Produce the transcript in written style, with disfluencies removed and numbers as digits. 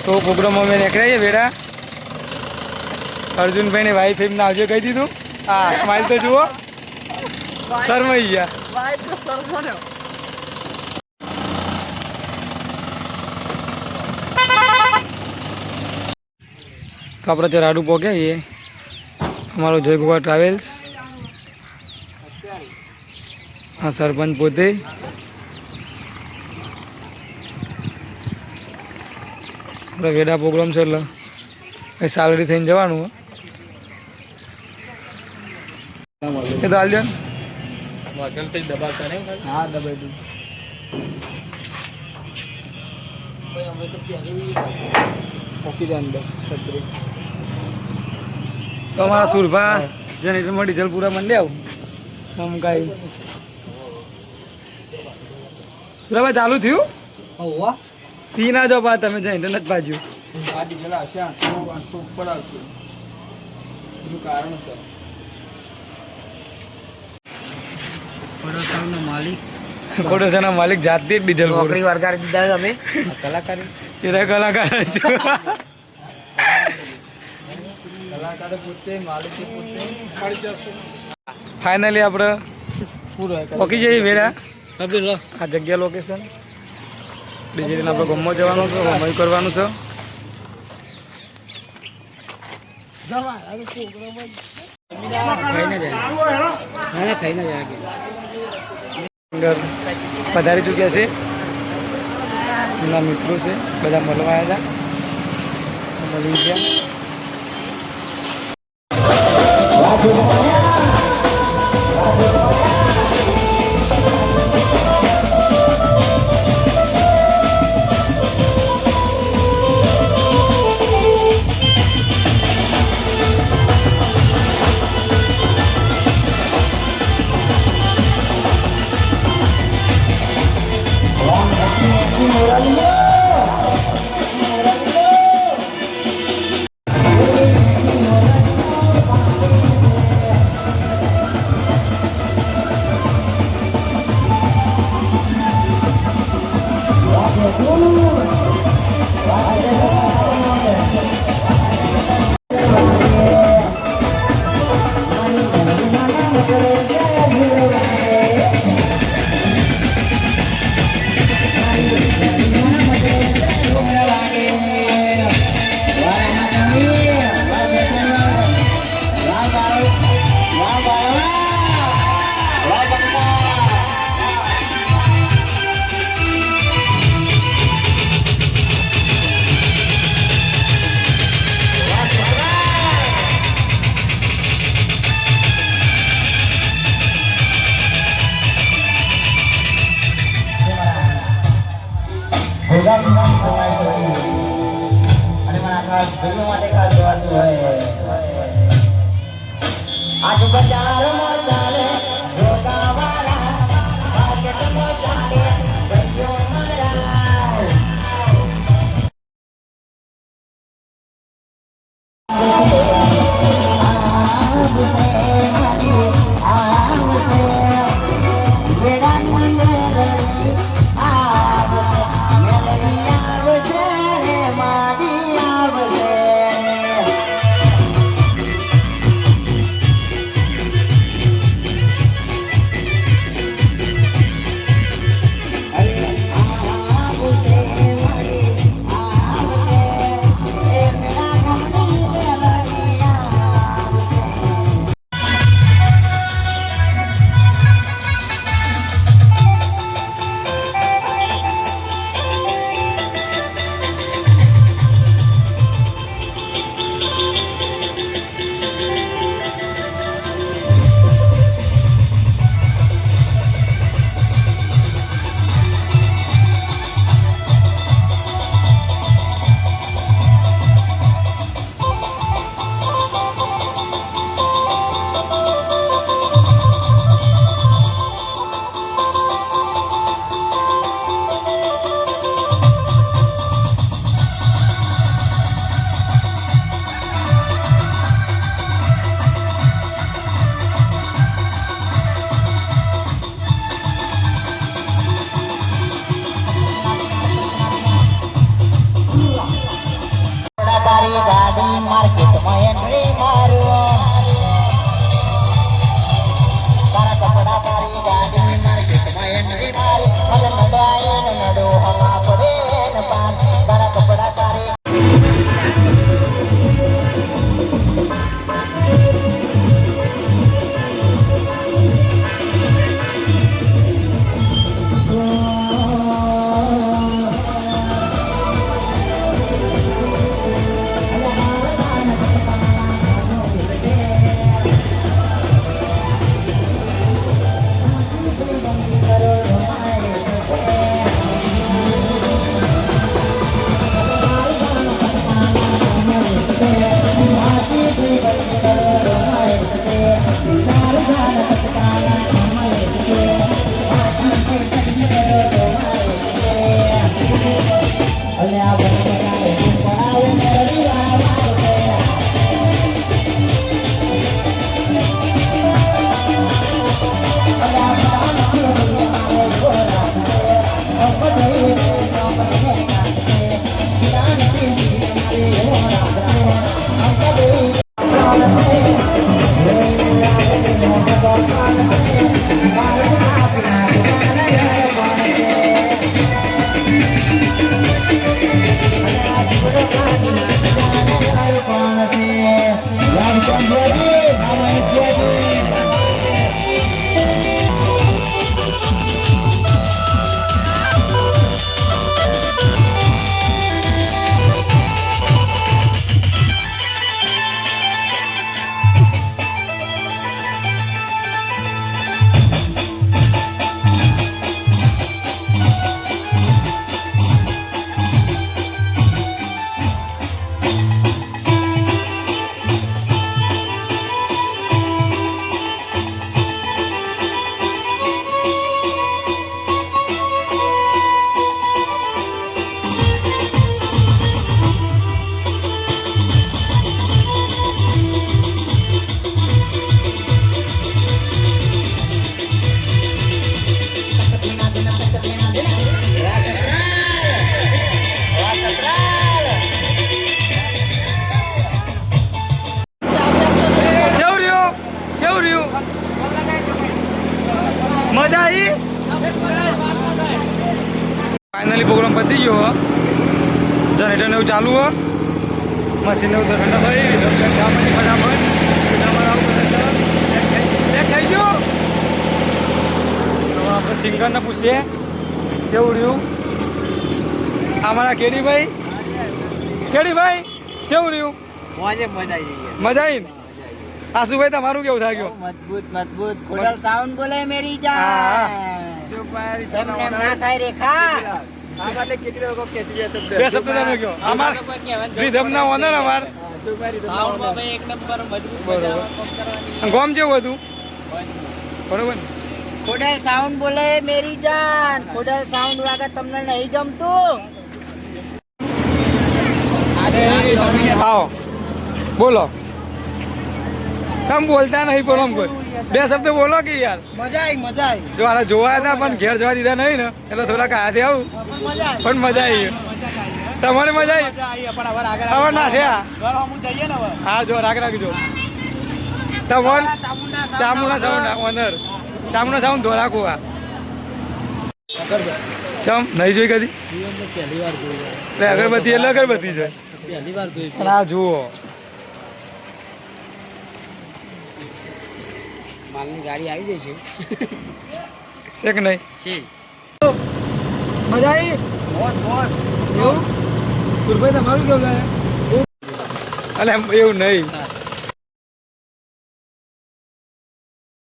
તો પ્રોગ્રામ અમે નીકળ્યા વેડા અર્જુનભાઈને વાઈફ એમને આવજો કહી દીધું. હા સ્માઈલ તો જુઓ, શરમાઈ ગયા. તો આપણે ત્યાં રાડુ પહોંચ્યા એ અમારો જય ગોવા ટ્રાવેલ્સ. હા સરપંચ પોતે આપણે વેડા પ્રોગ્રામ છે એટલે એ સાલડી થઈને જવાનું. એ તો હાલ દે હા દબાઈ દઉં. તો અમારા સુરભા જનરેટરમાં ડીઝલ પૂરા મંડે આવું સમકાઈ સુરાભાઈ ચાલુ થયું. પી ના જો બા તમે જઈને નથી પાજ્યું. કોડોસાના માલિક જાતે જ ડીઝલ નોકરી વરગાડી દીધા તમે કલાકારી એરા કલાકાર છો. ફાઇનલી આપણે પહોંચી જઈએ વેડા. આ જગ્યા લોકેશન ડીજે આપણે ગમવા જવાનું છે, ગમવા કરવાનું છે. પધારી ચૂક્યા છે, એમના મિત્રો છે, બધા મળવા આવ્યા હતા, મળી ગયા. તારી ગાડી માર્કેટમાં એન્ટ્રી મારો તારા કપડા તારી ગાડી માર્કેટમાં એન્ટ્રી મારી મને નડાય ને નડો હમા પડે ને પાન તારા કપડા તારી મજા આવી ફાઇનલી પ્રોગ્રામ પતી ગયો જનરેટર ને એવું ચાલુ હો મશીન એવું ઠંડા થઈ થઈ ગયો આપણે સિંગરને પૂછીએ કેવું રહ્યું અમારા કેડીભાઈ કેવું રહ્યું મજા આવી આશુભાઈ તમારું કેવું થાય ગયો મજબૂત મજબૂત ખોડલ સાઉન્ડ બોલે મેરી જાન તમને ના થાય રેખા બે શબ્દ તમે કહો અમાર રીધમના ઓનર અમાર એક નંબર મજબૂત ગોમ જેવું હતું બરોબર ખોડલ સાઉન્ડ બોલે મેરી જાન ખોડલ સાઉન્ડ વાગે તમને નહીં ગમતું આવો બોલો તમે બોલતા નહીં બોલો કોઈ બે શબ્દ બોલો કે યાર મજા આવી જો આને જોવા હતા પણ ઘેર જવા દીધા નહીં ને એટલે થોડાક હાથે આવું પણ મજા આવી તમારે મજા આવી હવે નાઠ્યા હા જો રાખજો તમારે Chamunda sound owner Chamunda sound ધોરાકો આ ચમ નહીં જોઈ કદી એટલે અગરબત્તી એટલે અગરબત્તી છે પણ આ જુઓ માલની ગાડી આવી જાય છે છે કે નહીં મજા આવી એવું સુરભાઈ તમારું કેવું થાય એટલે એવું નહીં